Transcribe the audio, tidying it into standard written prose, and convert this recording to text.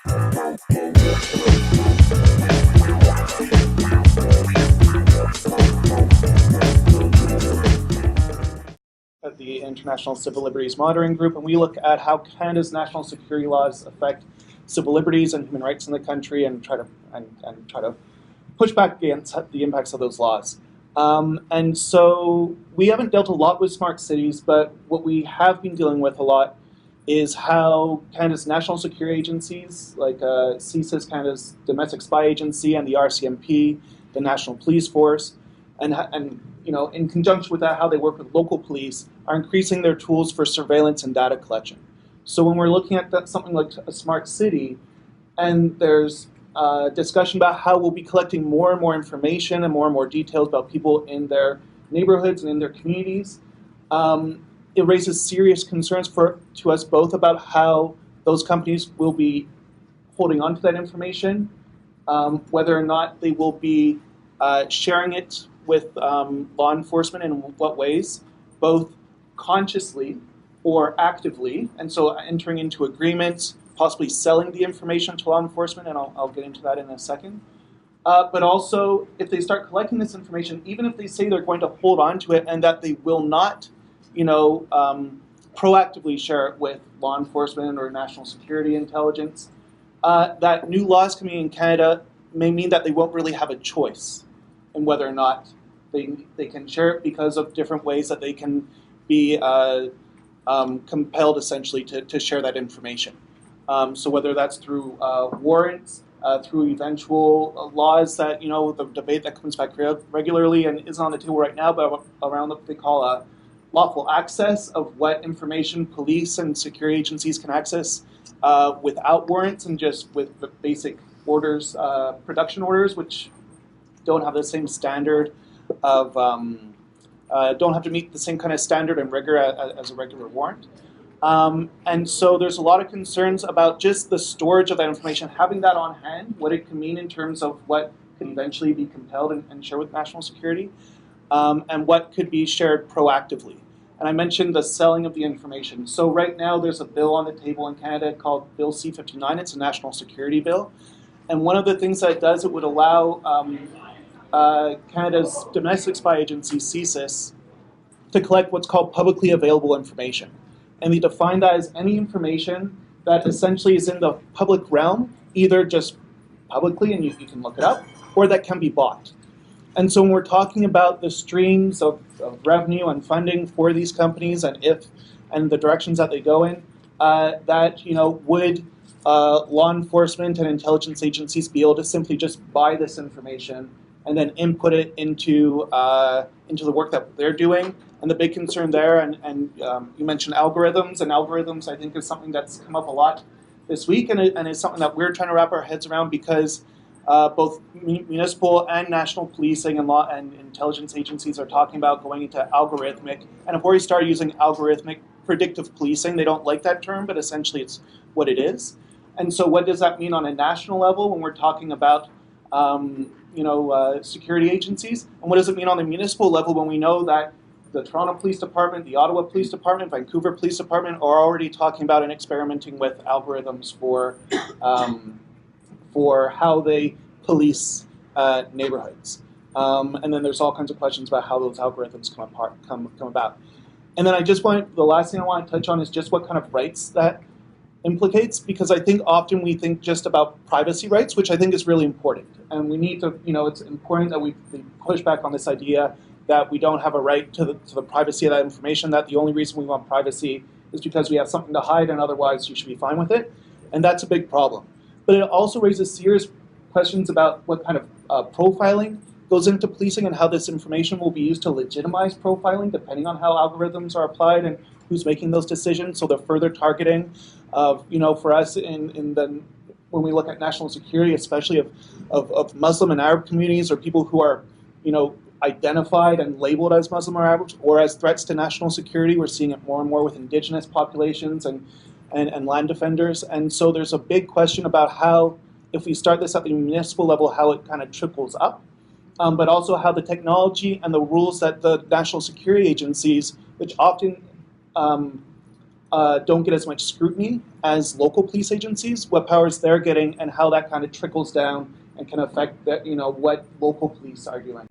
At the International Civil Liberties Monitoring Group, and we look at how Canada's national security laws affect civil liberties and human rights in the country, and try to push back against the impacts of those laws. And so we haven't dealt a lot with smart cities, but what we have been dealing with a lot is how Canada's national security agencies, like CSIS, Canada's Domestic Spy Agency, and the RCMP, the National Police Force, and you know, in conjunction with that, how they work with local police, are increasing their tools for surveillance and data collection. So when we're looking at that, something like a smart city, and there's discussion about how we'll be collecting more and more information and more details about people in their neighborhoods and in their communities, it raises serious concerns to us both about how those companies will be holding on to that information, whether or not they will be sharing it with law enforcement and in what ways, both consciously or actively, and so entering into agreements, possibly selling the information to law enforcement, and I'll get into that in a second. But also, if they start collecting this information, even if they say they're going to hold on to it and that they will not, you know, proactively share it with law enforcement or national security intelligence, that new laws coming in Canada may mean that they won't really have a choice in whether or not they can share it because of different ways that they can be compelled essentially to share that information. So whether that's through warrants, through eventual laws that, you know, the debate that comes back regularly and isn't on the table right now, but around what they call lawful access of what information police and security agencies can access without warrants and just with the basic orders, production orders, which don't have the same standard of, don't have to meet the same kind of standard and rigor as a regular warrant. And so there's a lot of concerns about just the storage of that information, having that on hand, what it can mean in terms of what could eventually be compelled and shared with national security, and what could be shared proactively. And I mentioned the selling of the information. So right now there's a bill on the table in Canada called Bill C-59. It's a national security bill. And one of the things that it does, it would allow Canada's Domestic Spy Agency, CSIS, to collect what's called publicly available information. And they define that as any information that essentially is in the public realm, either just publicly, and you can look it up, or that can be bought. And so when we're talking about the streams of revenue and funding for these companies and the directions that they go in, that, you know, would law enforcement and intelligence agencies be able to simply just buy this information and then input it into the work that they're doing? And the big concern there, and you mentioned algorithms, and algorithms I think is something that's come up a lot this week, and it's something that we're trying to wrap our heads around because both municipal and national policing and law and intelligence agencies are talking about going into algorithmic, and have already started using algorithmic predictive policing. They don't like that term, but essentially it's what it is. And so what does that mean on a national level when we're talking about security agencies? And what does it mean on the municipal level when we know that the Toronto Police Department, the Ottawa Police Department, Vancouver Police Department are already talking about and experimenting with algorithms for how they police neighborhoods. And then there's all kinds of questions about how those algorithms come about. And then the last thing I want to touch on is just what kind of rights that implicates, because I think often we think just about privacy rights, which I think is really important. And we need to, it's important that we push back on this idea that we don't have a right to the privacy of that information, that the only reason we want privacy is because we have something to hide and otherwise you should be fine with it. And that's a big problem. But it also raises serious questions about what kind of profiling goes into policing and how this information will be used to legitimize profiling depending on how algorithms are applied and who's making those decisions. So the further targeting of, for us when we look at national security, especially of Muslim and Arab communities or people who are, identified and labeled as Muslim or Arab or as threats to national security. We're seeing it more and more with indigenous populations and land defenders. And so there's a big question about how, if we start this at the municipal level, how it kind of trickles up, but also how the technology and the rules that the national security agencies, which often don't get as much scrutiny as local police agencies, what powers they're getting, and how that kind of trickles down and can affect what local police are doing.